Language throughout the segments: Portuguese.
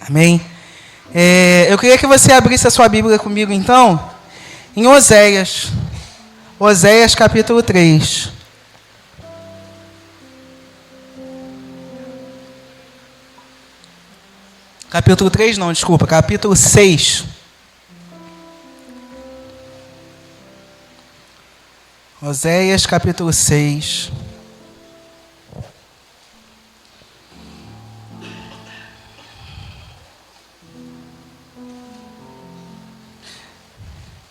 Amém? Eu queria que você abrisse a sua Bíblia comigo, então, em Oséias. Oséias, capítulo 3. Capítulo 3 não, desculpa, capítulo 6. Oséias, capítulo 6.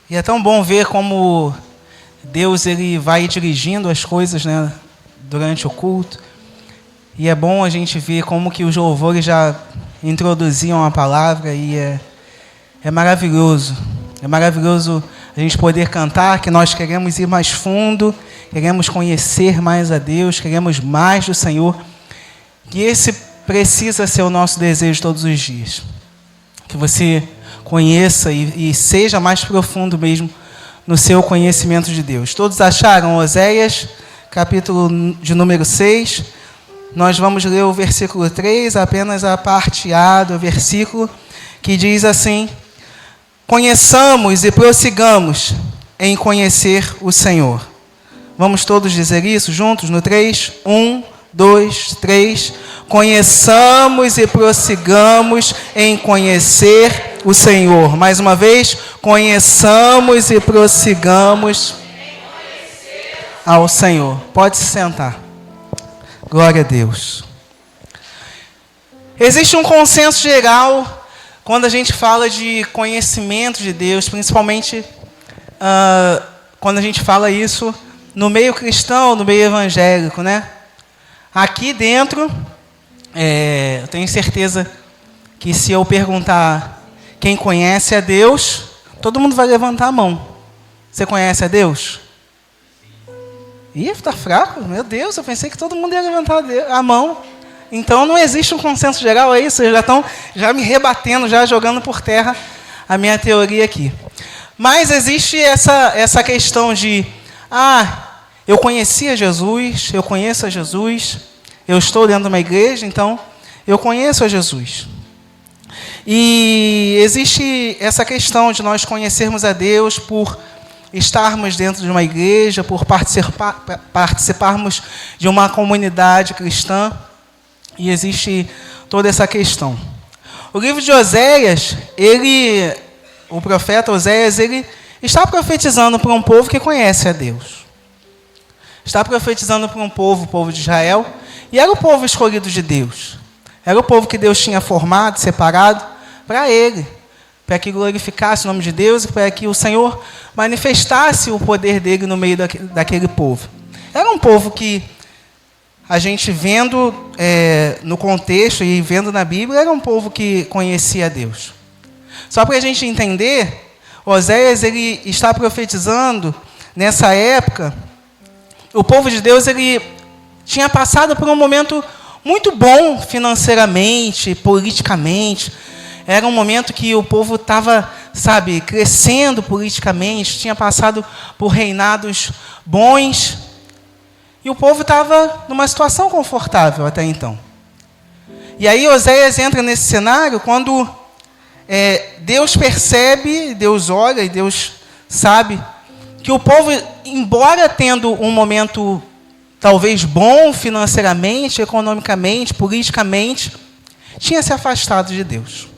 E é tão bom ver como Deus ele vai dirigindo as coisas, né, durante o culto. E é bom a gente ver como que os louvores já introduziam a palavra e é maravilhoso. É maravilhoso a gente poder cantar, que nós queremos ir mais fundo, queremos conhecer mais a Deus, queremos mais do Senhor. E esse precisa ser o nosso desejo todos os dias. Que você conheça e seja mais profundo mesmo no seu conhecimento de Deus. Todos acharam Oséias, capítulo de número 6? Nós vamos ler o versículo 3, apenas a parte A do versículo, que diz assim: conheçamos e prossigamos em conhecer o Senhor. Vamos todos dizer isso juntos no 3? 1, 2, 3. Conheçamos e prossigamos em conhecer o Senhor. Mais uma vez, conheçamos e prossigamos ao Senhor. Pode se sentar. Glória a Deus. Existe um consenso geral quando a gente fala de conhecimento de Deus, principalmente quando a gente fala isso no meio cristão, no meio evangélico, né? Aqui dentro, eu tenho certeza que se eu perguntar quem conhece a Deus, todo mundo vai levantar a mão. Você conhece a Deus? Ih, está fraco? Meu Deus, eu pensei que todo mundo ia levantar a mão. Então não existe um consenso geral, é isso? Vocês já estão me rebatendo, já jogando por terra a minha teoria aqui. Mas existe essa questão de, eu conhecia Jesus, eu conheço a Jesus, eu estou dentro de uma igreja, então eu conheço a Jesus. E existe essa questão de nós conhecermos a Deus por estarmos dentro de uma igreja, por participarmos de uma comunidade cristã, e existe toda essa questão. O livro de Oséias, o profeta Oséias, ele está profetizando para um povo que conhece a Deus. Está profetizando para um povo, o povo de Israel, e era o povo escolhido de Deus. Era o povo que Deus tinha formado, separado para ele, para que glorificasse o nome de Deus e para que o Senhor manifestasse o poder dele no meio daquele povo. Era um povo que a gente vendo no contexto e vendo na Bíblia, era um povo que conhecia a Deus. Só para a gente entender, Oséias ele está profetizando nessa época. O povo de Deus ele tinha passado por um momento muito bom financeiramente, politicamente. Era um momento que o povo estava, crescendo politicamente, tinha passado por reinados bons, e o povo estava numa situação confortável até então. E aí Oséias entra nesse cenário quando Deus percebe, Deus olha e Deus sabe que o povo, embora tendo um momento talvez bom financeiramente, economicamente, politicamente, tinha se afastado de Deus.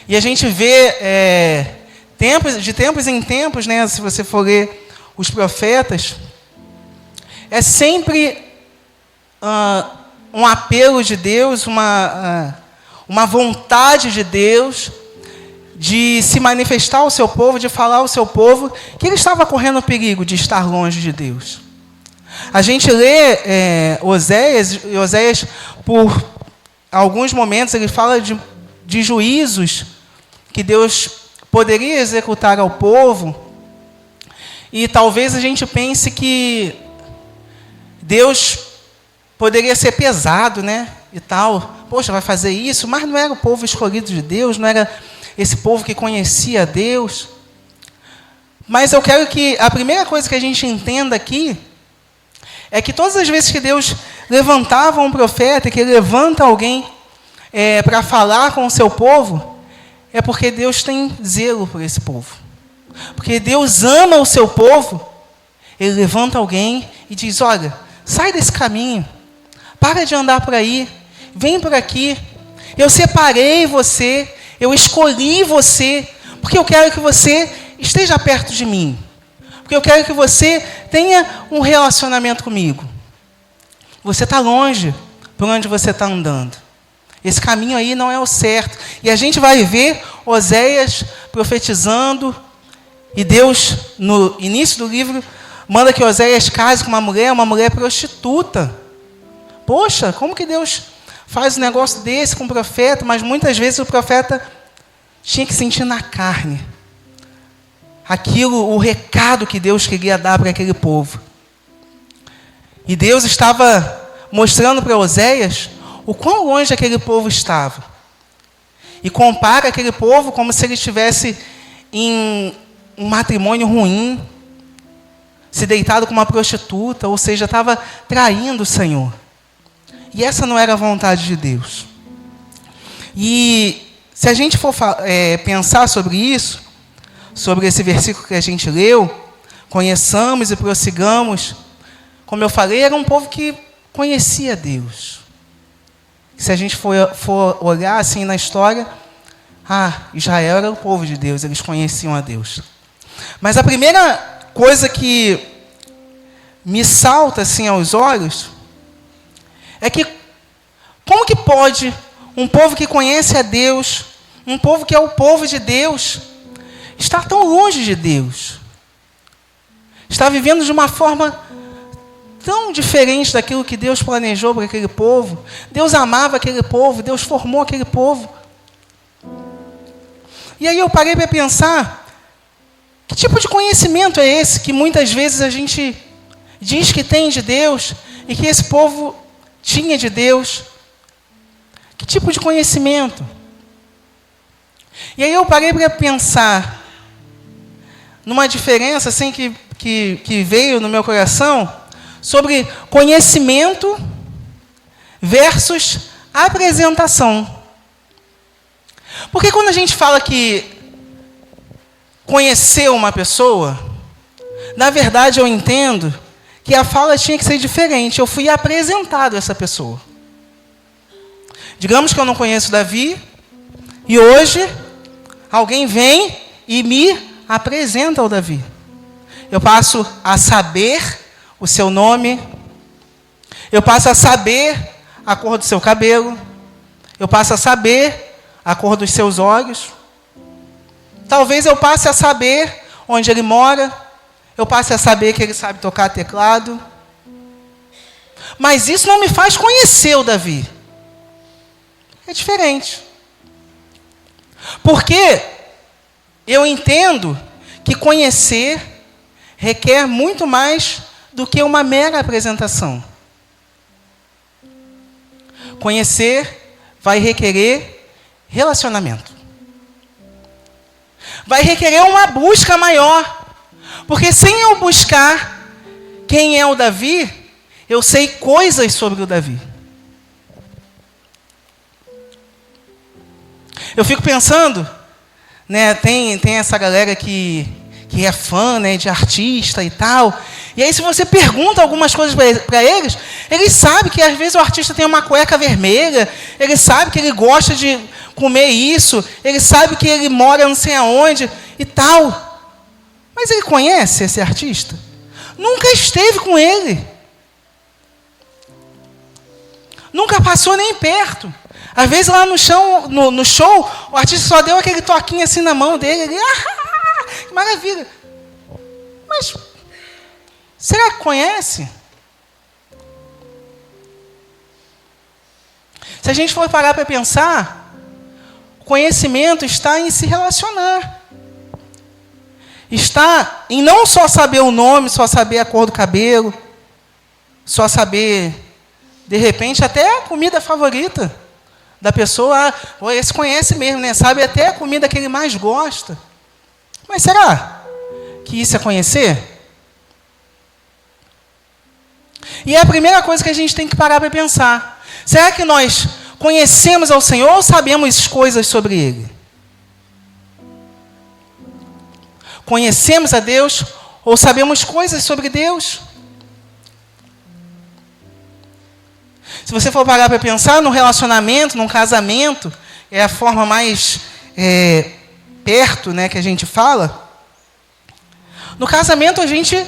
E a gente vê, de tempos em tempos, né, se você for ler os profetas, é sempre um apelo de Deus, uma vontade de Deus de se manifestar ao seu povo, de falar ao seu povo que ele estava correndo o perigo de estar longe de Deus. A gente lê Oséias, por alguns momentos, ele fala de juízos que Deus poderia executar ao povo, e talvez a gente pense que Deus poderia ser pesado, né? E tal. Poxa, vai fazer isso? Mas não era o povo escolhido de Deus, não era esse povo que conhecia a Deus. Mas eu quero que a primeira coisa que a gente entenda aqui é que todas as vezes que Deus levantava um profeta, que ele levanta alguém para falar com o seu povo, é porque Deus tem zelo por esse povo. Porque Deus ama o seu povo, Ele levanta alguém e diz, olha, sai desse caminho, para de andar por aí, vem por aqui, eu separei você, eu escolhi você, porque eu quero que você esteja perto de mim, porque eu quero que você tenha um relacionamento comigo. Você está longe por onde você está andando. Esse caminho aí não é o certo. E a gente vai ver Oséias profetizando, e Deus, no início do livro, manda que Oséias case com uma mulher prostituta. Poxa, como que Deus faz um negócio desse com o profeta? Mas muitas vezes o profeta tinha que sentir na carne aquilo, o recado que Deus queria dar para aquele povo. E Deus estava mostrando para Oséias o quão longe aquele povo estava. E compara aquele povo como se ele estivesse em um matrimônio ruim, se deitado com uma prostituta, ou seja, estava traindo o Senhor. E essa não era a vontade de Deus. E se a gente for pensar sobre isso, sobre esse versículo que a gente leu, conheçamos e prossigamos, como eu falei, era um povo que conhecia Deus. Se a gente for olhar assim na história, Israel era o povo de Deus, eles conheciam a Deus. Mas a primeira coisa que me salta assim aos olhos é que como que pode um povo que conhece a Deus, um povo que é o povo de Deus, estar tão longe de Deus? Está vivendo de uma forma tão diferente daquilo que Deus planejou para aquele povo. Deus amava aquele povo, Deus formou aquele povo. E aí eu parei para pensar, que tipo de conhecimento é esse que muitas vezes a gente diz que tem de Deus e que esse povo tinha de Deus? Que tipo de conhecimento? E aí eu parei para pensar numa diferença assim que veio no meu coração sobre conhecimento versus apresentação. Porque quando a gente fala que conhecer uma pessoa, na verdade eu entendo que a fala tinha que ser diferente. Eu fui apresentado a essa pessoa. Digamos que eu não conheço Davi, e hoje alguém vem e me apresenta ao Davi. Eu passo a saber o seu nome, eu passo a saber a cor do seu cabelo, eu passo a saber a cor dos seus olhos. Talvez eu passe a saber onde ele mora, eu passe a saber que ele sabe tocar teclado. Mas isso não me faz conhecer o Davi. É diferente. Porque eu entendo que conhecer requer muito mais do que uma mera apresentação. Conhecer vai requerer relacionamento. Vai requerer uma busca maior. Porque sem eu buscar quem é o Davi, eu sei coisas sobre o Davi. Eu fico pensando, né, tem essa galera que é fã, né, de artista e tal. E aí se você pergunta algumas coisas para eles, eles sabem que às vezes o artista tem uma cueca vermelha, ele sabe que ele gosta de comer isso, ele sabe que ele mora não sei aonde e tal. Mas ele conhece esse artista? Nunca esteve com ele. Nunca passou nem perto. Às vezes lá no show, o artista só deu aquele toquinho assim na mão dele. Ele, que maravilha. Mas, será que conhece? Se a gente for parar para pensar, o conhecimento está em se relacionar. Está em não só saber o nome, só saber a cor do cabelo, só saber, de repente, até a comida favorita da pessoa. Esse conhece mesmo, né? Sabe até a comida que ele mais gosta. Mas será que isso é conhecer? E é a primeira coisa que a gente tem que parar para pensar. Será que nós conhecemos ao Senhor ou sabemos coisas sobre Ele? Conhecemos a Deus ou sabemos coisas sobre Deus? Se você for parar para pensar no relacionamento, num casamento, é a forma mais perto, né, que a gente fala. No casamento a gente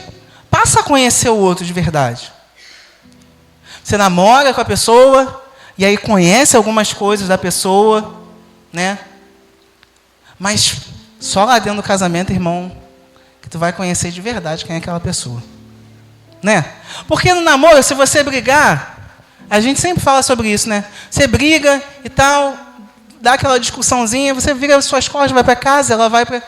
passa a conhecer o outro de verdade. Você namora com a pessoa e aí conhece algumas coisas da pessoa, né? Mas só lá dentro do casamento, irmão, que tu vai conhecer de verdade quem é aquela pessoa, né? Porque no namoro, se você brigar, a gente sempre fala sobre isso, né? Você briga e tal, dá aquela discussãozinha, você vira as suas costas, vai para casa, ela vai para...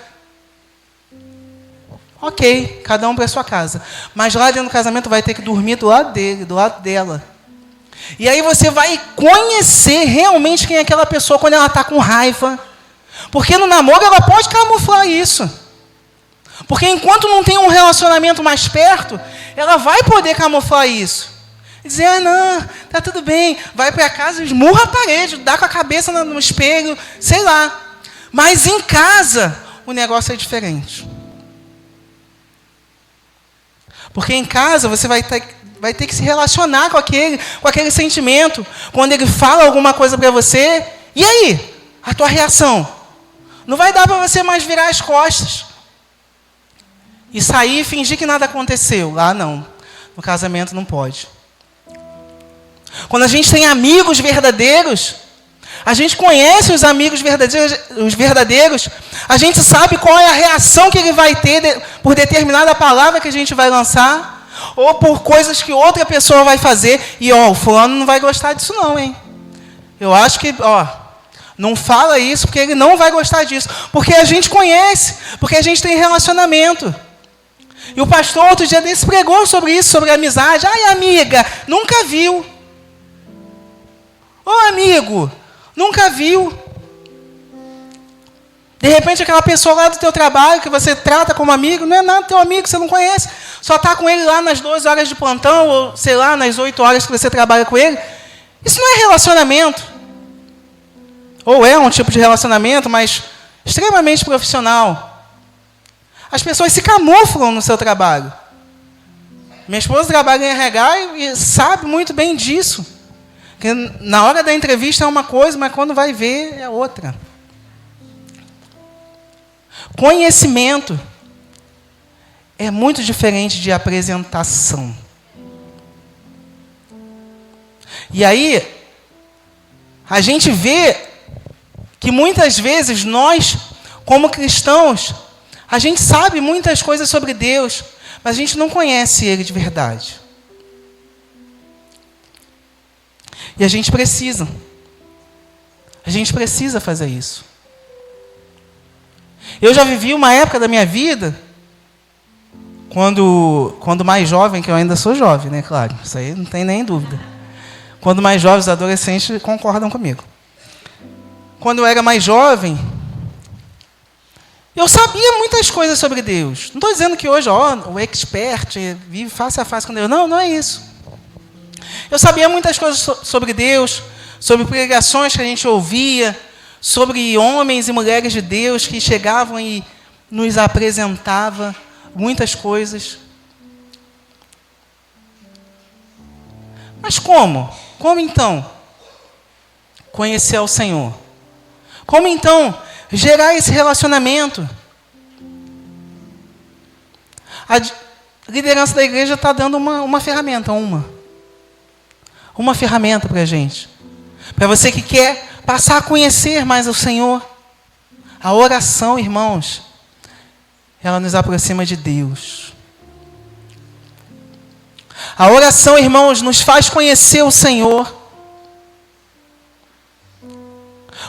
Ok, cada um para a sua casa. Mas lá dentro do casamento vai ter que dormir do lado dele, do lado dela. E aí você vai conhecer realmente quem é aquela pessoa quando ela está com raiva. Porque no namoro ela pode camuflar isso. Porque enquanto não tem um relacionamento mais perto, ela vai poder camuflar isso. E dizer, não, tá tudo bem. Vai para casa, esmurra a parede, dá com a cabeça no espelho, sei lá. Mas em casa, o negócio é diferente. Porque em casa você vai ter que se relacionar com aquele sentimento. Quando ele fala alguma coisa para você, e aí? A tua reação? Não vai dar para você mais virar as costas e sair e fingir que nada aconteceu. Lá não. No casamento não pode. Quando a gente tem amigos verdadeiros, a gente conhece os amigos verdadeiros, a gente sabe qual é a reação que ele vai ter por determinada palavra que a gente vai lançar, ou por coisas que outra pessoa vai fazer, e o fulano não vai gostar disso não, hein? Eu acho que, não fala isso porque ele não vai gostar disso, porque a gente conhece, porque a gente tem relacionamento. E o pastor outro dia desse pregou sobre isso, sobre amizade. Ai, amiga, nunca viu. Ô, amigo, nunca viu. De repente, aquela pessoa lá do teu trabalho, que você trata como amigo, não é nada teu amigo, você não conhece. Só está com ele lá nas 12 horas de plantão, ou sei lá, nas 8 horas que você trabalha com ele. Isso não é relacionamento. Ou é um tipo de relacionamento, mas extremamente profissional. As pessoas se camuflam no seu trabalho. Minha esposa trabalha em RH e sabe muito bem disso. Que na hora da entrevista é uma coisa, mas quando vai ver é outra. Conhecimento é muito diferente de apresentação. E aí, a gente vê que muitas vezes nós, como cristãos, a gente sabe muitas coisas sobre Deus, mas a gente não conhece Ele de verdade. E a gente precisa fazer isso. Eu já vivi uma época da minha vida, quando mais jovem, que eu ainda sou jovem, né, claro, isso aí não tem nem dúvida. Quando mais jovens, os adolescentes concordam comigo. Quando eu era mais jovem, eu sabia muitas coisas sobre Deus. Não estou dizendo que hoje, o expert vive face a face com Deus. Não, não é isso. Eu sabia muitas coisas sobre Deus, sobre pregações que a gente ouvia, sobre homens e mulheres de Deus que chegavam e nos apresentavam muitas coisas. Mas como? Como então conhecer ao Senhor? Como então gerar esse relacionamento? A liderança da igreja está dando uma ferramenta, uma ferramenta para a gente. Para você que quer passar a conhecer mais o Senhor. A oração, irmãos, ela nos aproxima de Deus. A oração, irmãos, nos faz conhecer o Senhor.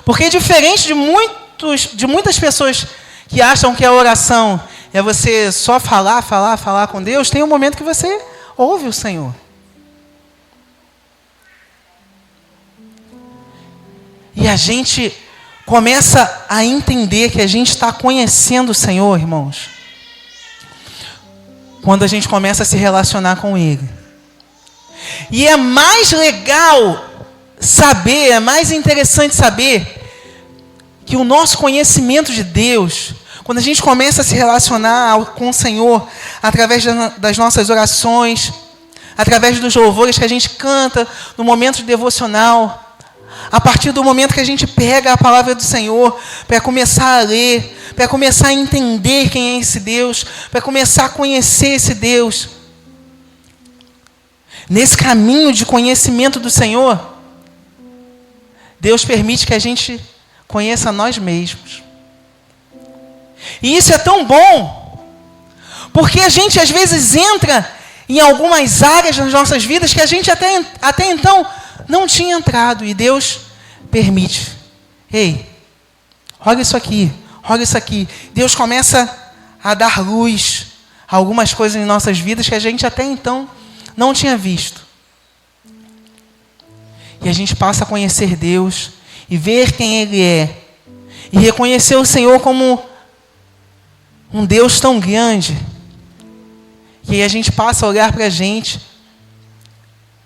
Porque diferente de muitas pessoas que acham que a oração é você só falar com Deus, tem um momento que você ouve o Senhor. E a gente começa a entender que a gente está conhecendo o Senhor, irmãos, quando a gente começa a se relacionar com Ele. E é mais legal saber, é mais interessante saber que o nosso conhecimento de Deus, quando a gente começa a se relacionar com o Senhor, através das nossas orações, através dos louvores que a gente canta no momento de devocional, a partir do momento que a gente pega a palavra do Senhor para começar a ler, para começar a entender quem é esse Deus, para começar a conhecer esse Deus, nesse caminho de conhecimento do Senhor, Deus permite que a gente conheça nós mesmos. E isso é tão bom, porque a gente às vezes entra em algumas áreas das nossas vidas que a gente até então não tinha entrado, e Deus permite. Ei, olha isso aqui, olha isso aqui. Deus começa a dar luz a algumas coisas em nossas vidas que a gente até então não tinha visto. E a gente passa a conhecer Deus e ver quem Ele é, e reconhecer o Senhor como um Deus tão grande. E aí a gente passa a olhar para a gente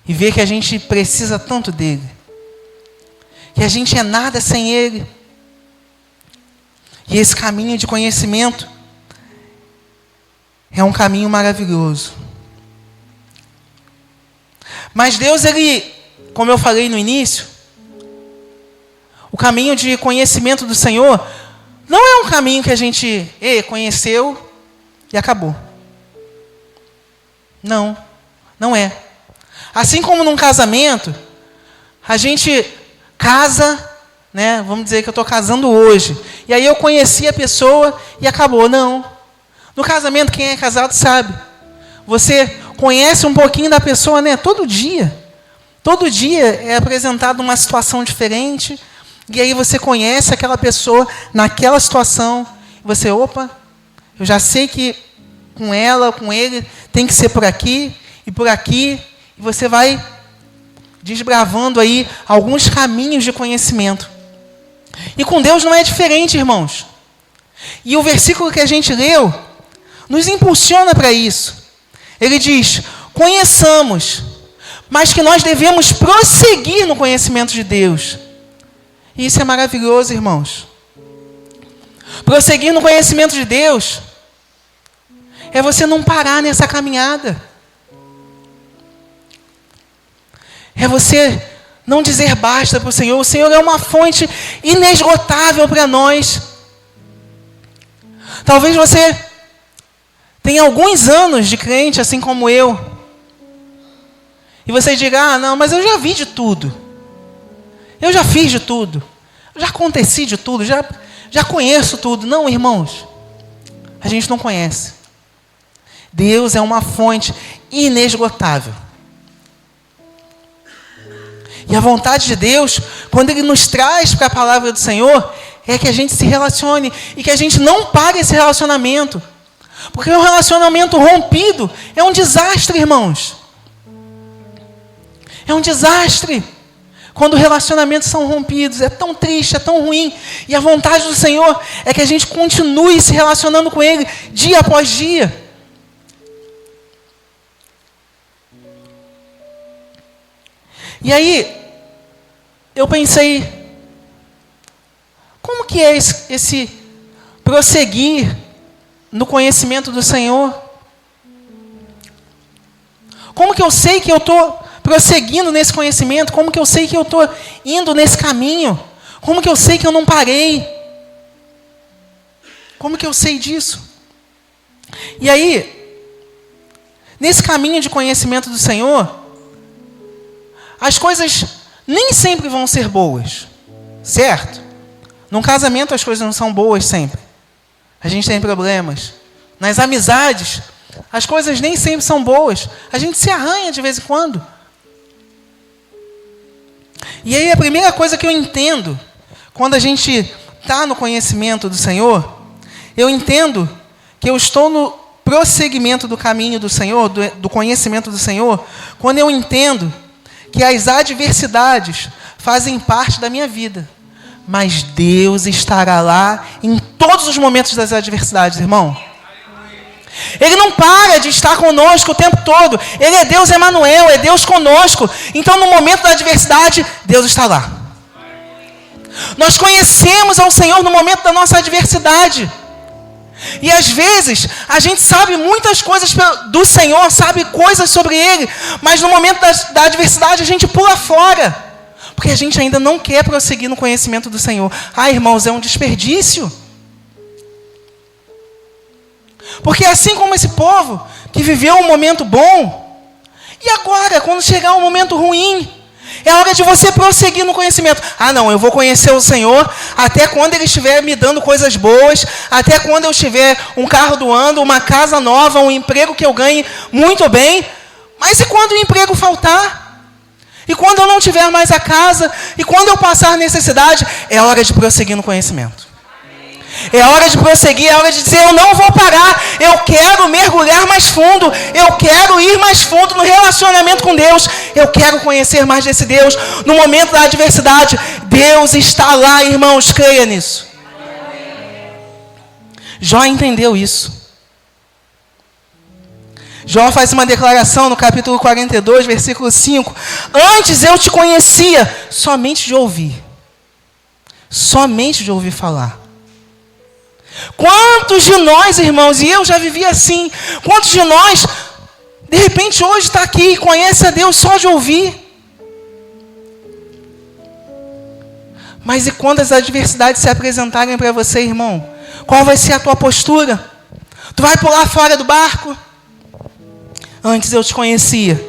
e ver que a gente precisa tanto dEle, que a gente é nada sem Ele. E esse caminho de conhecimento é um caminho maravilhoso. Mas Deus, Ele, como eu falei no início, o caminho de conhecimento do Senhor não é um caminho que a gente conheceu e acabou. Não, não é. Assim como num casamento, a gente casa, né? Vamos dizer que eu estou casando hoje, e aí eu conheci a pessoa e acabou. Não. No casamento, quem é casado sabe. Você conhece um pouquinho da pessoa, né? Todo dia. Todo dia é apresentada uma situação diferente, e aí você conhece aquela pessoa naquela situação. Você, opa, eu já sei que com ela, com ele, tem que ser por aqui e por aqui. E você vai desbravando aí alguns caminhos de conhecimento. E com Deus não é diferente, irmãos. E o versículo que a gente leu nos impulsiona para isso. Ele diz: conheçamos, mas que nós devemos prosseguir no conhecimento de Deus. E isso é maravilhoso, irmãos. Prosseguir no conhecimento de Deus é você não parar nessa caminhada. É você não dizer basta para o Senhor. O Senhor é uma fonte inesgotável para nós. Talvez você tenha alguns anos de crente, assim como eu. E você diga: não, mas eu já vi de tudo. Eu já fiz de tudo. Eu já aconteci de tudo. Já conheço tudo. Não, irmãos. A gente não conhece. Deus é uma fonte inesgotável. E a vontade de Deus, quando Ele nos traz para a palavra do Senhor, é que a gente se relacione e que a gente não pare esse relacionamento. Porque um relacionamento rompido é um desastre, irmãos. É um desastre. Quando relacionamentos são rompidos, é tão triste, é tão ruim. E a vontade do Senhor é que a gente continue se relacionando com Ele dia após dia. E aí, eu pensei, como que é esse prosseguir no conhecimento do Senhor? Como que eu sei que eu estou prosseguindo nesse conhecimento? Como que eu sei que eu estou indo nesse caminho? Como que eu sei que eu não parei? Como que eu sei disso? E aí, nesse caminho de conhecimento do Senhor, as coisas nem sempre vão ser boas, certo? Num casamento as coisas não são boas sempre. A gente tem problemas. Nas amizades, as coisas nem sempre são boas. A gente se arranha de vez em quando. E aí a primeira coisa que eu entendo, quando a gente está no conhecimento do Senhor, eu entendo que eu estou no prosseguimento do caminho do Senhor, do conhecimento do Senhor, quando eu entendo que as adversidades fazem parte da minha vida. Mas Deus estará lá em todos os momentos das adversidades, irmão. Ele não para de estar conosco o tempo todo. Ele é Deus Emanuel, é Deus conosco. Então, no momento da adversidade, Deus está lá. Nós conhecemos ao Senhor no momento da nossa adversidade. E às vezes, a gente sabe muitas coisas do Senhor, sabe coisas sobre Ele, mas no momento da adversidade a gente pula fora. Porque a gente ainda não quer prosseguir no conhecimento do Senhor. Ah, irmãos, é um desperdício. Porque assim como esse povo que viveu um momento bom, e agora, quando chegar um momento ruim, é hora de você prosseguir no conhecimento. Ah, não, eu vou conhecer o Senhor até quando Ele estiver me dando coisas boas, até quando eu tiver um carro do ano, uma casa nova, um emprego que eu ganhe muito bem. Mas e quando o emprego faltar? E quando eu não tiver mais a casa? E quando eu passar necessidade? É hora de prosseguir no conhecimento. É hora de prosseguir, é hora de dizer, eu não vou parar, eu quero mergulhar mais fundo, eu quero ir mais fundo no relacionamento com Deus, eu quero conhecer mais desse Deus. No momento da adversidade, Deus está lá, irmãos, creia nisso. Jó entendeu isso. Jó faz uma declaração no capítulo 42, versículo 5. Antes eu te conhecia somente de ouvir. Somente de ouvir falar. Quantos de nós, irmãos, e eu já vivi assim, quantos de nós, de repente hoje está aqui e conhece a Deus só de ouvir? Mas e quando as adversidades se apresentarem para você, irmão? Qual vai ser a tua postura? Tu vai pular fora do barco? Antes eu te conhecia,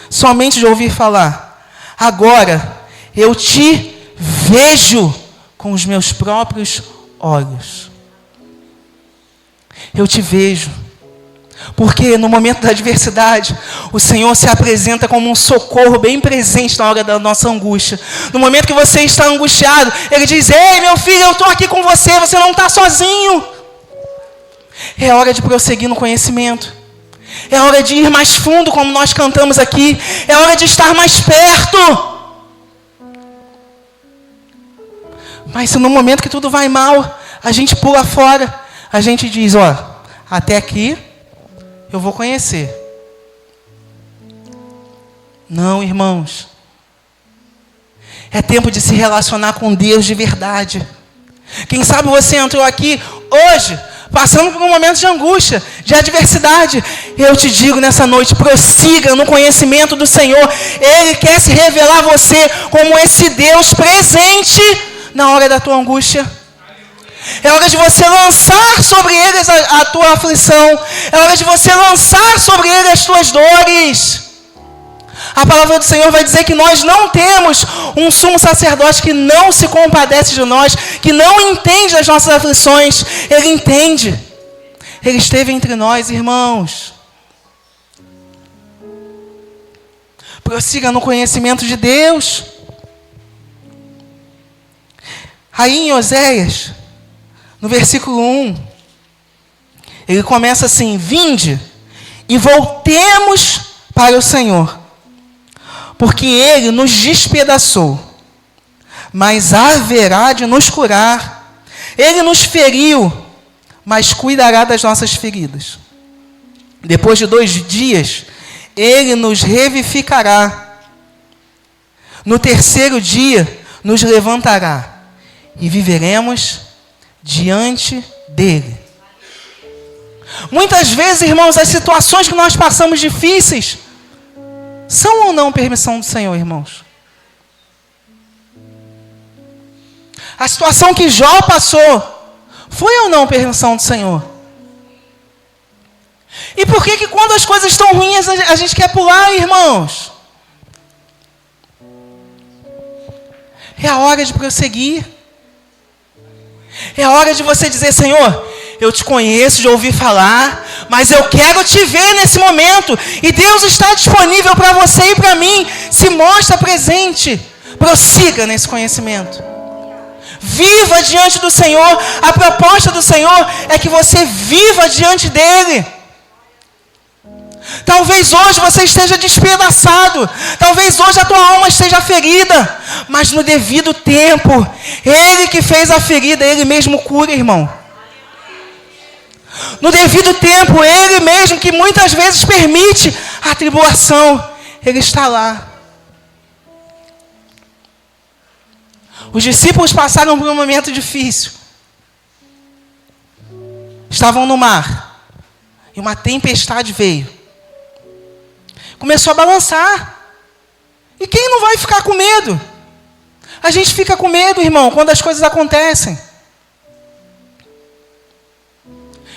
somente de ouvir falar. Agora eu te vejo com os meus próprios olhos. Eu te vejo. Porque no momento da adversidade, o Senhor se apresenta como um socorro bem presente na hora da nossa angústia. No momento que você está angustiado, Ele diz, ei, meu filho, eu estou aqui com você, você não está sozinho. É hora de prosseguir no conhecimento. É hora de ir mais fundo, como nós cantamos aqui. É hora de estar mais perto. Mas se no momento que tudo vai mal, a gente pula fora, a gente diz, ó, até aqui eu vou conhecer. Não, irmãos. É tempo de se relacionar com Deus de verdade. Quem sabe você entrou aqui hoje, passando por um momento de angústia, de adversidade. Eu te digo nessa noite, prossiga no conhecimento do Senhor. Ele quer se revelar a você como esse Deus presente na hora da tua angústia. É hora de você lançar sobre eles a tua aflição. É hora de você lançar sobre eles as tuas dores. A palavra do Senhor vai dizer que nós não temos um sumo sacerdote que não se compadece de nós, que não entende as nossas aflições. Ele entende. Ele esteve entre nós, irmãos. Prossiga no conhecimento de Deus. Aí em Oséias, no versículo 1, ele começa assim, vinde e voltemos para o Senhor, porque Ele nos despedaçou, mas haverá de nos curar. Ele nos feriu, mas cuidará das nossas feridas. Depois de 2 dias, Ele nos revivificará. No 3º dia, nos levantará e viveremos diante dEle. Muitas vezes, irmãos, as situações que nós passamos difíceis são ou não permissão do Senhor, irmãos? A situação que Jó passou foi ou não permissão do Senhor? E por que quando as coisas estão ruins a gente quer pular, irmãos? É a hora de prosseguir. É a hora de você dizer, Senhor, eu te conheço, de ouvir falar, mas eu quero te ver nesse momento. E Deus está disponível para você e para mim. Se mostra presente. Prossiga nesse conhecimento. Viva diante do Senhor. A proposta do Senhor é que você viva diante dEle. Talvez hoje você esteja despedaçado. Talvez hoje a tua alma esteja ferida. Mas no devido tempo, Ele que fez a ferida, Ele mesmo cura, irmão. No devido tempo, Ele mesmo, que muitas vezes permite a tribulação, Ele está lá. Os discípulos passaram por um momento difícil. Estavam no mar. E uma tempestade veio. Começou a balançar. E quem não vai ficar com medo? A gente fica com medo, irmão, quando as coisas acontecem.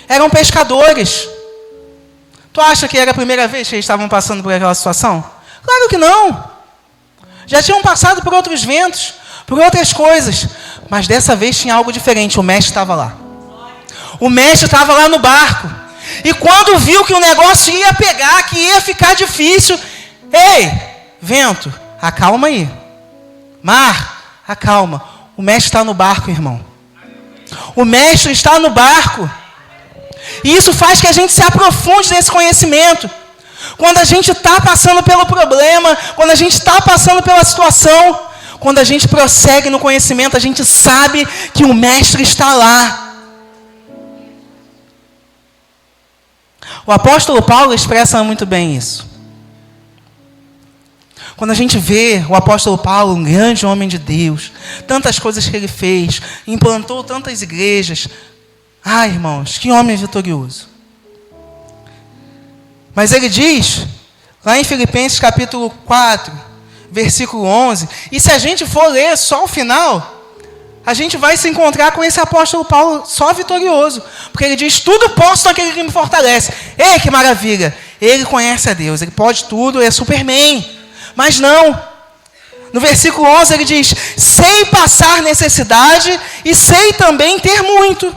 Eram pescadores. Tu acha que era a primeira vez que eles estavam passando por aquela situação? Claro que não. Já tinham passado por outros ventos, por outras coisas. Mas dessa vez tinha algo diferente. O mestre estava lá. O mestre estava lá no barco. E quando viu que o negócio ia pegar, que ia ficar difícil, ei, vento, acalma aí. Mar, acalma. O mestre está no barco, irmão. O mestre está no barco. E isso faz que a gente se aprofunde nesse conhecimento. Quando a gente está passando pelo problema, quando a gente está passando pela situação, quando a gente prossegue no conhecimento, a gente sabe que o mestre está lá. O apóstolo Paulo expressa muito bem isso. Quando a gente vê o apóstolo Paulo, um grande homem de Deus, tantas coisas que ele fez, implantou tantas igrejas. Ai, irmãos, que homem vitorioso. Mas ele diz, lá em Filipenses capítulo 4, versículo 11, e se a gente for ler só o final, a gente vai se encontrar com esse apóstolo Paulo só vitorioso. Porque ele diz, tudo posso naquele que me fortalece. Ei, que maravilha. Ele conhece a Deus, ele pode tudo, é Superman. Mas não. No versículo 11 ele diz, sei passar necessidade e sei também ter muito.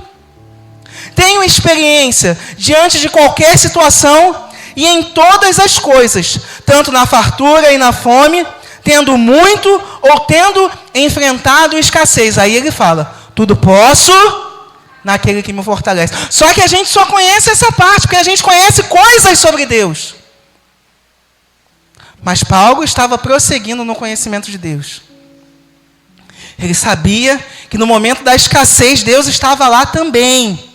Tenho experiência diante de qualquer situação e em todas as coisas, tanto na fartura e na fome, tendo muito ou tendo enfrentado escassez. Aí ele fala, tudo posso naquele que me fortalece. Só que a gente só conhece essa parte, porque a gente conhece coisas sobre Deus. Mas Paulo estava prosseguindo no conhecimento de Deus. Ele sabia que no momento da escassez, Deus estava lá também.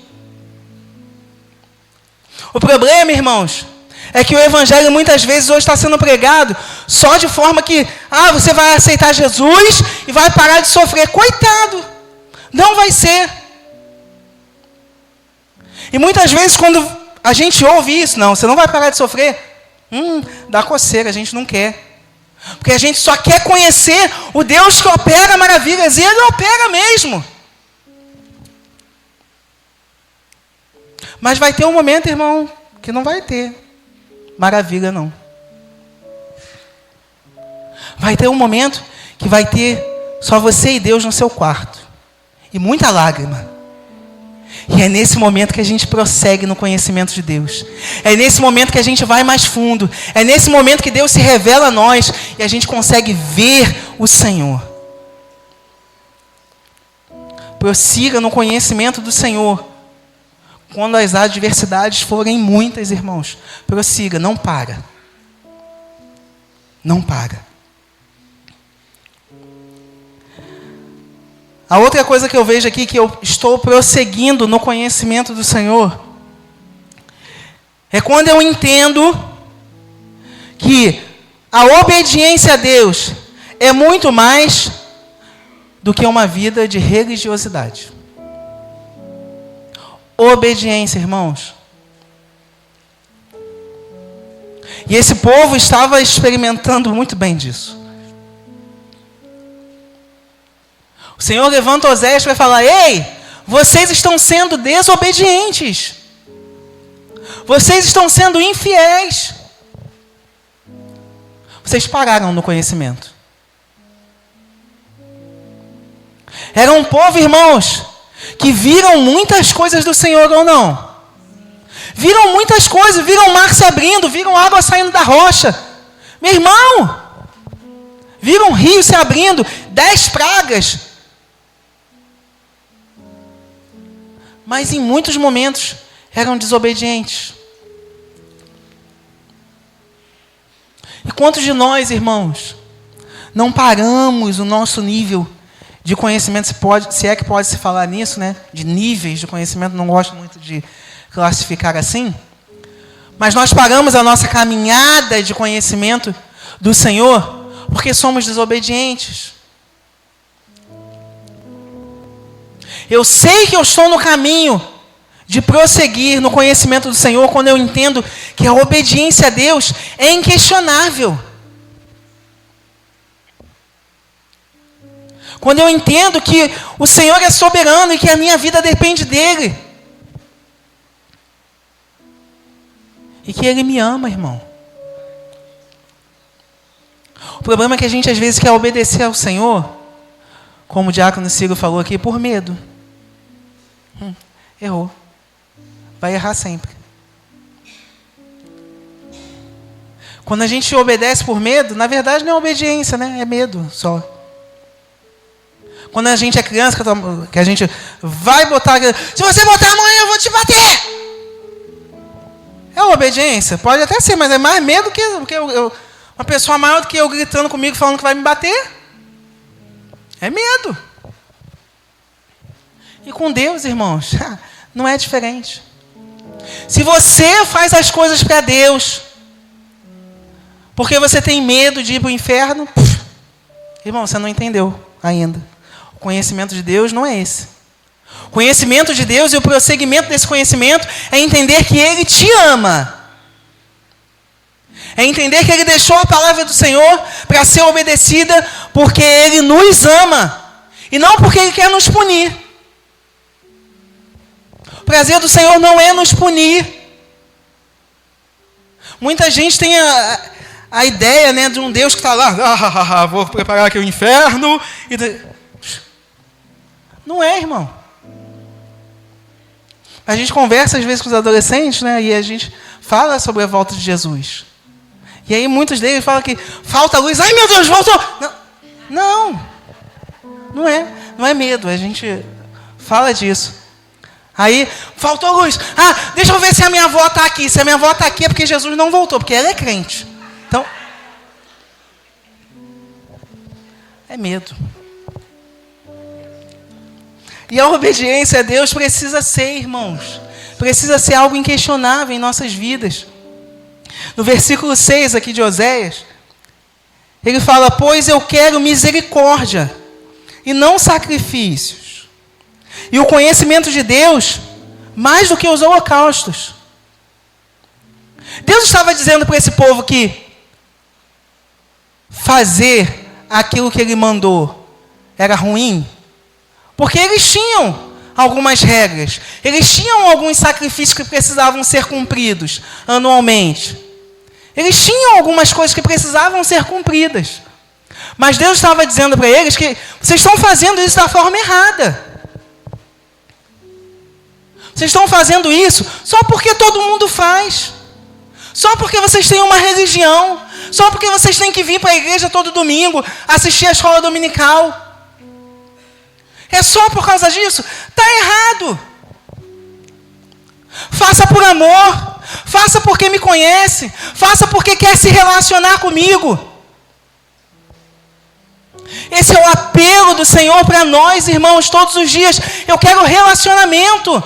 O problema, irmãos, é que o evangelho muitas vezes hoje está sendo pregado só de forma que, você vai aceitar Jesus e vai parar de sofrer. Coitado! Não vai ser. E muitas vezes quando a gente ouve isso, não, você não vai parar de sofrer. Dá coceira, a gente não quer. Porque a gente só quer conhecer o Deus que opera maravilhas, e Ele opera mesmo. Mas vai ter um momento, irmão, que não vai ter maravilha, não. Vai ter um momento que vai ter só você e Deus no seu quarto. E muita lágrima. E é nesse momento que a gente prossegue no conhecimento de Deus. É nesse momento que a gente vai mais fundo. É nesse momento que Deus se revela a nós e a gente consegue ver o Senhor. Prossiga no conhecimento do Senhor. Quando as adversidades forem muitas, irmãos, prossiga, não para. Não para. A outra coisa que eu vejo aqui, que eu estou prosseguindo no conhecimento do Senhor, é quando eu entendo que a obediência a Deus é muito mais do que uma vida de religiosidade. Obediência, irmãos. E esse povo estava experimentando muito bem disso. O Senhor levanta Oséias para falar, ei, vocês estão sendo desobedientes. Vocês estão sendo infiéis. Vocês pararam no conhecimento. Era um povo, irmãos, que viram muitas coisas do Senhor ou não? Viram muitas coisas, viram o mar se abrindo, viram água saindo da rocha. Meu irmão, viram rios se abrindo, 10 pragas. Mas em muitos momentos eram desobedientes. E quantos de nós, irmãos, não paramos o nosso nível de conhecimento, se é que pode se falar nisso, né? De níveis de conhecimento, não gosto muito de classificar assim. Mas nós paramos a nossa caminhada de conhecimento do Senhor porque somos desobedientes. Eu sei que eu estou no caminho de prosseguir no conhecimento do Senhor quando eu entendo que a obediência a Deus é inquestionável. Quando eu entendo que o Senhor é soberano e que a minha vida depende dEle. E que Ele me ama, irmão. O problema é que a gente às vezes quer obedecer ao Senhor, como o diácono Ciro falou aqui, por medo. Errou. Vai errar sempre. Quando a gente obedece por medo, na verdade não é obediência, né? É medo só. Quando a gente é criança, que a gente vai botar... Se você botar a mão aí, eu vou te bater! É obediência? Pode até ser, mas é mais medo que uma pessoa maior do que eu gritando comigo, falando que vai me bater. É medo. E com Deus, irmãos, não é diferente. Se você faz as coisas para Deus, porque você tem medo de ir para o inferno, irmão, você não entendeu ainda. O conhecimento de Deus não é esse. O conhecimento de Deus e o prosseguimento desse conhecimento é entender que Ele te ama. É entender que Ele deixou a palavra do Senhor para ser obedecida porque Ele nos ama. E não porque Ele quer nos punir. O prazer do Senhor não é nos punir. Muita gente tem a ideia, né, de um Deus que está lá, vou preparar aqui o inferno. Não é, irmão. A gente conversa às vezes com os adolescentes, né, e a gente fala sobre a volta de Jesus. E aí muitos deles falam que falta luz. Ai, meu Deus, voltou! Não é medo, a gente fala disso. Aí, faltou luz. Deixa eu ver se a minha avó está aqui. Se a minha avó está aqui é porque Jesus não voltou, porque ela é crente. Então, é medo. E a obediência a Deus precisa ser, irmãos, precisa ser algo inquestionável em nossas vidas. No versículo 6 aqui de Oséias, ele fala: pois eu quero misericórdia e não sacrifícios, e o conhecimento de Deus mais do que os holocaustos. Deus estava dizendo para esse povo que fazer aquilo que Ele mandou era ruim, porque eles tinham algumas regras, eles tinham alguns sacrifícios que precisavam ser cumpridos anualmente. Eles tinham algumas coisas que precisavam ser cumpridas. Mas Deus estava dizendo para eles que vocês estão fazendo isso da forma errada. Vocês estão fazendo isso só porque todo mundo faz. Só porque vocês têm uma religião. Só porque vocês têm que vir para a igreja todo domingo, assistir a escola dominical. É só por causa disso? Está errado. Faça por amor. Faça porque me conhece. Faça porque quer se relacionar comigo. Esse é o apelo do Senhor para nós, irmãos, todos os dias. Eu quero relacionamento.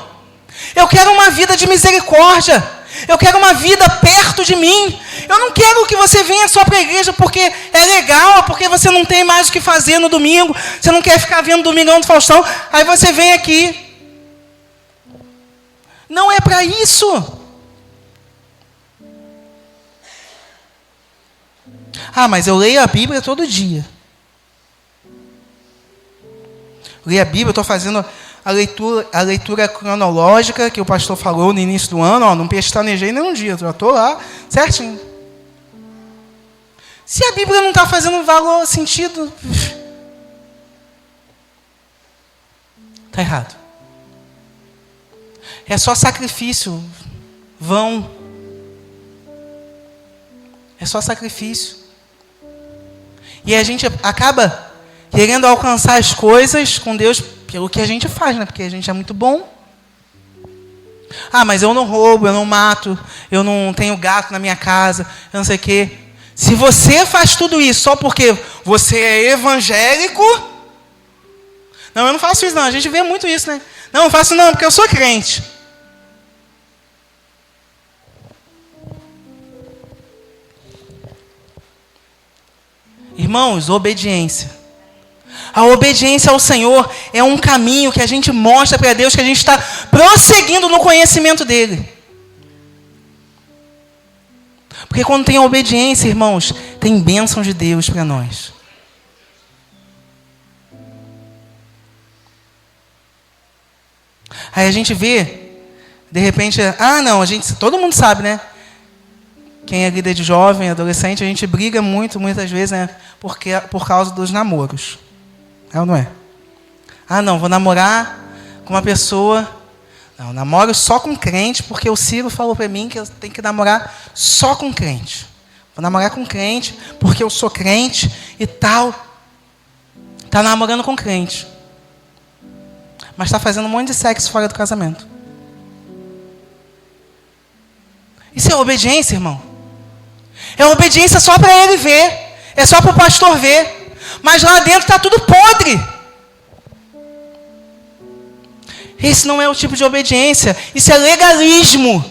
Eu quero uma vida de misericórdia. Eu quero uma vida perto de mim. Eu não quero que você venha só para a igreja porque é legal, porque você não tem mais o que fazer no domingo. Você não quer ficar vendo Domingão do Faustão. Aí você vem aqui. Não é para isso. Mas eu leio a Bíblia todo dia. Leio a Bíblia, eu estou fazendo a leitura cronológica que o pastor falou no início do ano. Não pestanejei nenhum dia, já estou lá certinho. Se a Bíblia não está fazendo valor, sentido, está errado. É só sacrifício vão. É só sacrifício. E a gente acaba querendo alcançar as coisas com Deus pelo que a gente faz, né? Porque a gente é muito bom. Mas eu não roubo, eu não mato, eu não tenho gato na minha casa, eu não sei o quê. Se você faz tudo isso só porque você é evangélico... Não, eu não faço isso não, a gente vê muito isso, né? Não, eu faço não, porque eu sou crente. Irmãos, obediência. A obediência ao Senhor é um caminho que a gente mostra para Deus que a gente está prosseguindo no conhecimento dEle. Porque quando tem a obediência, irmãos, tem bênção de Deus para nós. Aí a gente vê, de repente, todo mundo sabe, né? Quem é líder de jovem, adolescente, a gente briga muitas vezes, né? Por causa dos namoros. É ou não é? Vou namorar com uma pessoa. Não, namoro só com crente, porque o Ciro falou para mim que eu tenho que namorar só com crente. Vou namorar com crente, porque eu sou crente e tal. Está namorando com crente. Mas está fazendo um monte de sexo fora do casamento. Isso é obediência, irmão? É obediência só para ele ver. É só para o pastor ver. Mas lá dentro está tudo podre. Esse não é o tipo de obediência. Isso é legalismo.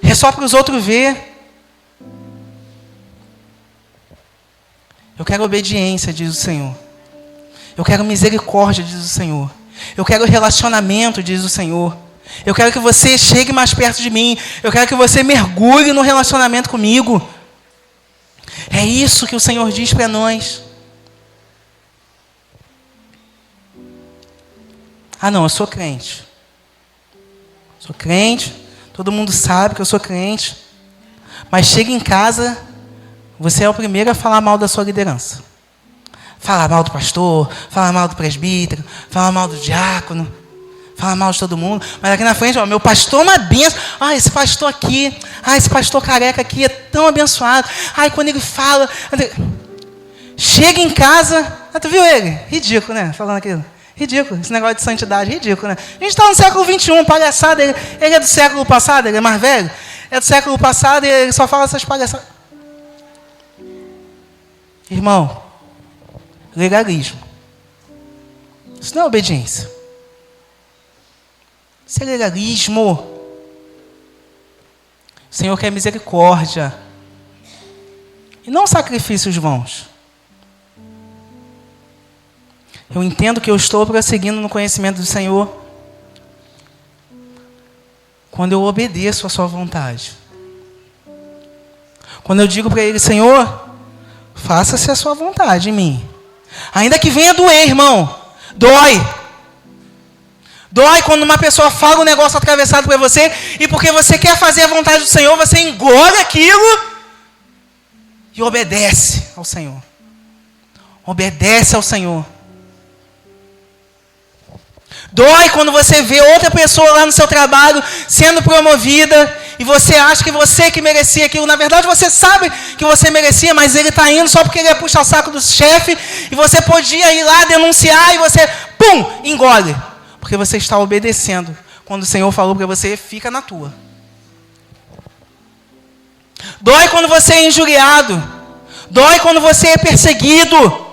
É só para os outros ver. Eu quero obediência, diz o Senhor. Eu quero misericórdia, diz o Senhor. Eu quero relacionamento, diz o Senhor. Eu quero que você chegue mais perto de mim. Eu quero que você mergulhe no relacionamento comigo. É isso que o Senhor diz para nós. Eu sou crente. Sou crente. Todo mundo sabe que eu sou crente. Mas chega em casa, você é o primeiro a falar mal da sua liderança. Falar mal do pastor, falar mal do presbítero, falar mal do diácono, falar mal de todo mundo. Mas aqui na frente, meu pastor é uma bênção. Esse pastor aqui, esse pastor careca aqui é tão abençoado. Quando ele fala... Chega em casa... tu viu ele? Ridículo, né? Falando aquilo. Ridículo. Esse negócio de santidade, ridículo, né? A gente está no século XXI, palhaçada. Ele é do século passado, ele é mais velho. É do século passado e ele só fala essas palhaçadas. Irmão, legalismo. Isso não é obediência. Isso é legalismo. O Senhor quer misericórdia. E não sacrifícios vãos. Eu entendo que eu estou prosseguindo no conhecimento do Senhor quando eu obedeço a sua vontade. Quando eu digo para Ele, Senhor, faça-se a sua vontade em mim. Ainda que venha doer, irmão. Dói. Dói quando uma pessoa fala um negócio atravessado para você e porque você quer fazer a vontade do Senhor, você engole aquilo e obedece ao Senhor. Obedece ao Senhor. Dói quando você vê outra pessoa lá no seu trabalho sendo promovida e você acha que você que merecia aquilo. Na verdade, você sabe que você merecia, mas ele está indo só porque ele é puxa-saco do chefe e você podia ir lá denunciar e você, engole. Porque você está obedecendo. Quando o Senhor falou para você, fica na tua. Dói quando você é injuriado. Dói quando você é perseguido.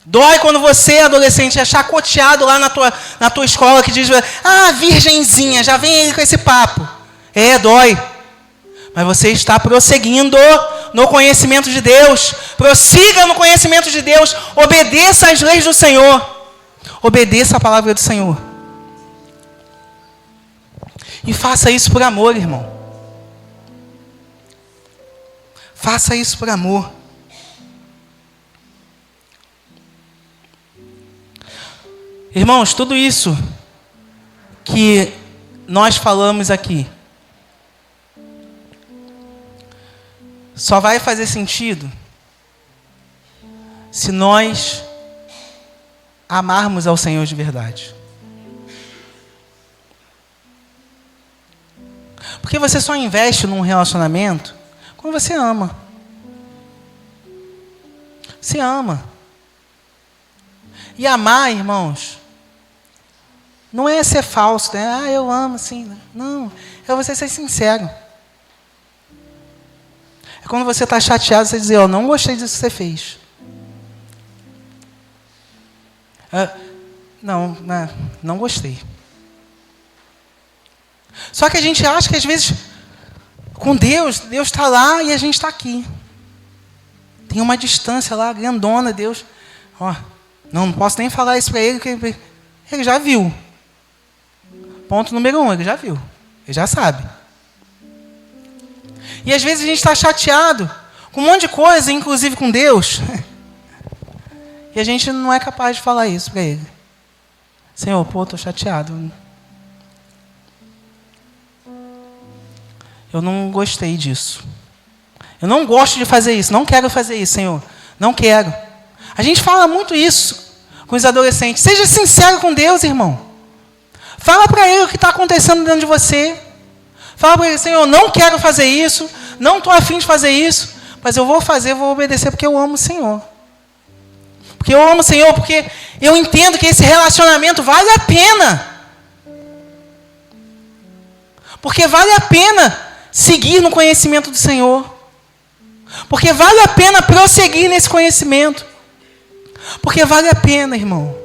Dói quando você, adolescente, é chacoteado lá na tua escola que diz, virgenzinha, já vem ele com esse papo. Dói. Mas você está prosseguindo no conhecimento de Deus. Prossiga no conhecimento de Deus. Obedeça às leis do Senhor. Obedeça a palavra do Senhor. E faça isso por amor, irmão. Faça isso por amor. Irmãos, tudo isso que nós falamos aqui só vai fazer sentido se nós amarmos ao Senhor de verdade. Porque você só investe num relacionamento quando você ama. Você ama. E amar, irmãos, não é ser falso, né? Eu amo, sim. Não, é você ser sincero. É quando você está chateado, você dizer, não gostei disso que você fez. Não gostei. Só que a gente acha que às vezes Com Deus, Deus está lá e a gente está aqui. Tem uma distância lá, grandona, Deus. Ó, não posso nem falar isso para ele, porque ele já viu. Ponto número 1, ele já viu. Ele já sabe. E às vezes a gente está chateado com um monte de coisa, inclusive com Deus. E a gente não é capaz de falar isso para ele. Senhor, estou chateado. Eu não gostei disso. Eu não gosto de fazer isso. Não quero fazer isso, Senhor. Não quero. A gente fala muito isso com os adolescentes. Seja sincero com Deus, irmão. Fala para ele o que está acontecendo dentro de você. Fala para ele, Senhor, não quero fazer isso. Não estou afim de fazer isso. Mas eu vou fazer, vou obedecer porque eu amo o Senhor. Porque eu amo o Senhor, porque eu entendo que esse relacionamento vale a pena. Porque vale a pena seguir no conhecimento do Senhor. Porque vale a pena prosseguir nesse conhecimento. Porque vale a pena, irmão.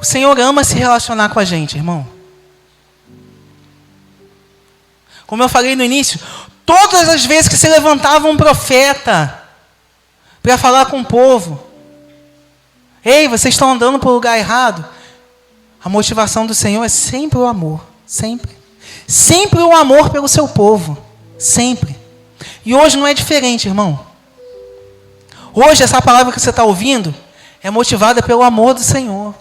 O Senhor ama se relacionar com a gente, irmão. Como eu falei no início, todas as vezes que se levantava um profeta para falar com o povo, ei, vocês estão andando para o lugar errado. A motivação do Senhor é sempre o amor. Sempre. Sempre o amor pelo seu povo. Sempre. E hoje não é diferente, irmão. Hoje essa palavra que você está ouvindo é motivada pelo amor do Senhor.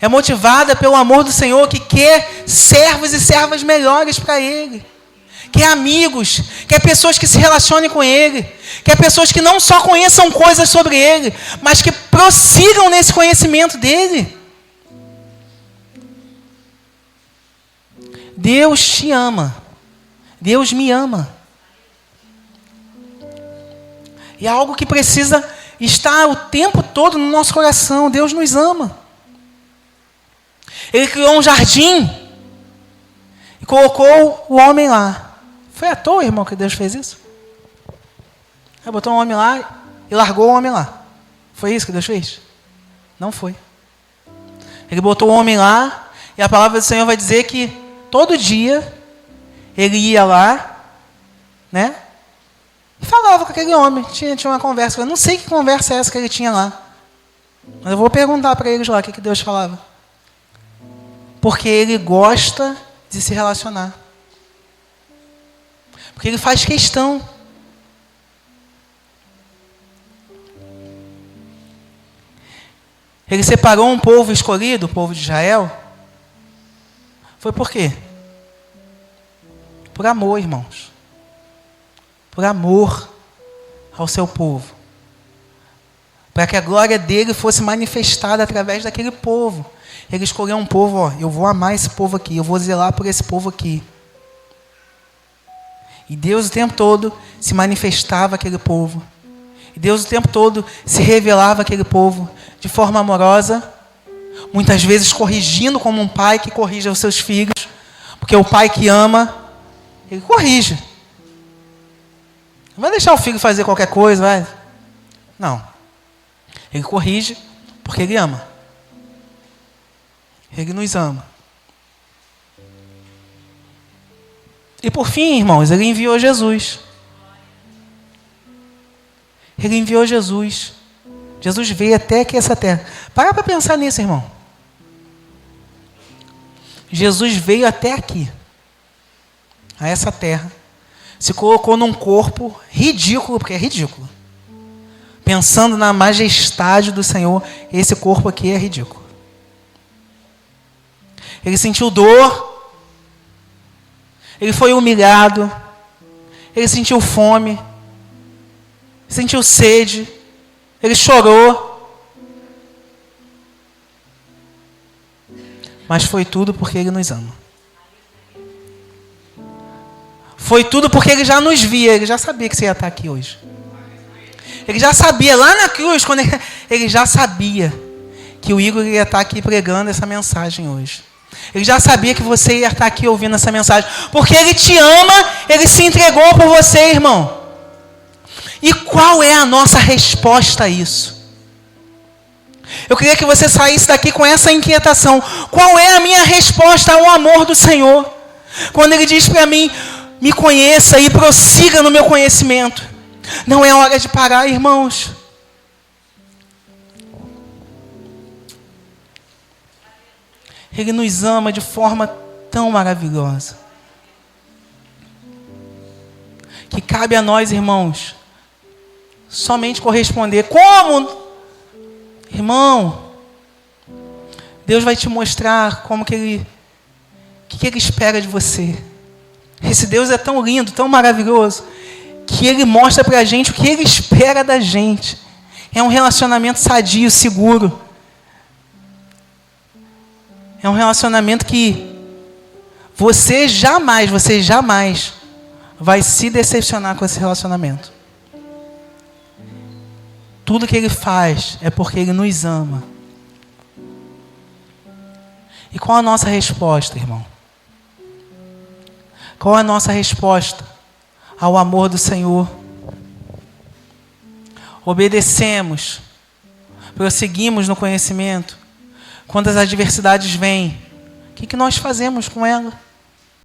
É motivada pelo amor do Senhor que quer servos e servas melhores para Ele. Quer amigos, quer pessoas que se relacionem com Ele. Quer pessoas que não só conheçam coisas sobre Ele, mas que prossigam nesse conhecimento dEle. Deus te ama. Deus me ama. E é algo que precisa estar o tempo todo no nosso coração. Deus nos ama. Ele criou um jardim e colocou o homem lá. Foi à toa, irmão, que Deus fez isso? Ele botou um homem lá e largou o homem lá. Foi isso que Deus fez? Não foi. Ele botou o homem lá e a palavra do Senhor vai dizer que todo dia ele ia lá, né? E falava com aquele homem. Tinha uma conversa. Eu não sei que conversa é essa que ele tinha lá. Mas eu vou perguntar para eles lá o que Deus falava. Porque ele gosta de se relacionar. Porque ele faz questão. Ele separou um povo escolhido, o povo de Israel. Foi por quê? Por amor, irmãos. Por amor ao seu povo. Para que a glória dele fosse manifestada através daquele povo. Ele escolheu um povo, ó, eu vou amar esse povo aqui, eu vou zelar por esse povo aqui. E Deus o tempo todo se manifestava àquele povo. E Deus o tempo todo se revelava àquele povo de forma amorosa, muitas vezes corrigindo como um pai que corrige os seus filhos, porque o pai que ama, ele corrige. Não vai deixar o filho fazer qualquer coisa, vai? Não. Ele corrige porque ele ama. Ele nos ama. E por fim, irmãos, ele enviou Jesus. Ele enviou Jesus. Jesus veio até aqui essa terra. Para pensar nisso, irmão. Jesus veio até aqui, a essa terra. Se colocou num corpo ridículo, porque é ridículo. Pensando na majestade do Senhor, esse corpo aqui é ridículo. Ele sentiu dor, ele foi humilhado, ele sentiu fome, sentiu sede, ele chorou. Mas foi tudo porque ele nos ama. Foi tudo porque ele já nos via, ele já sabia que você ia estar aqui hoje. Ele já sabia, lá na cruz, quando ele já sabia que o Igor ia estar aqui pregando essa mensagem hoje. Ele já sabia que você ia estar aqui ouvindo essa mensagem. Porque Ele te ama, Ele se entregou por você, irmão. E qual é a nossa resposta a isso? Eu queria que você saísse daqui com essa inquietação. Qual é a minha resposta ao amor do Senhor? Quando Ele diz para mim, me conheça e prossiga no meu conhecimento. Não é hora de parar, irmãos. Ele nos ama de forma tão maravilhosa, que cabe a nós, irmãos, somente corresponder. Como? Irmão, Deus vai te mostrar como que Ele, o que Ele espera de você. Esse Deus é tão lindo, tão maravilhoso, que Ele mostra para a gente o que Ele espera da gente. É um relacionamento sadio, seguro. É um relacionamento que você jamais vai se decepcionar com esse relacionamento. Tudo que Ele faz é porque Ele nos ama. E qual a nossa resposta, irmão? Qual a nossa resposta ao amor do Senhor? Obedecemos, prosseguimos no conhecimento. Quando as adversidades vêm, o que nós fazemos com ela?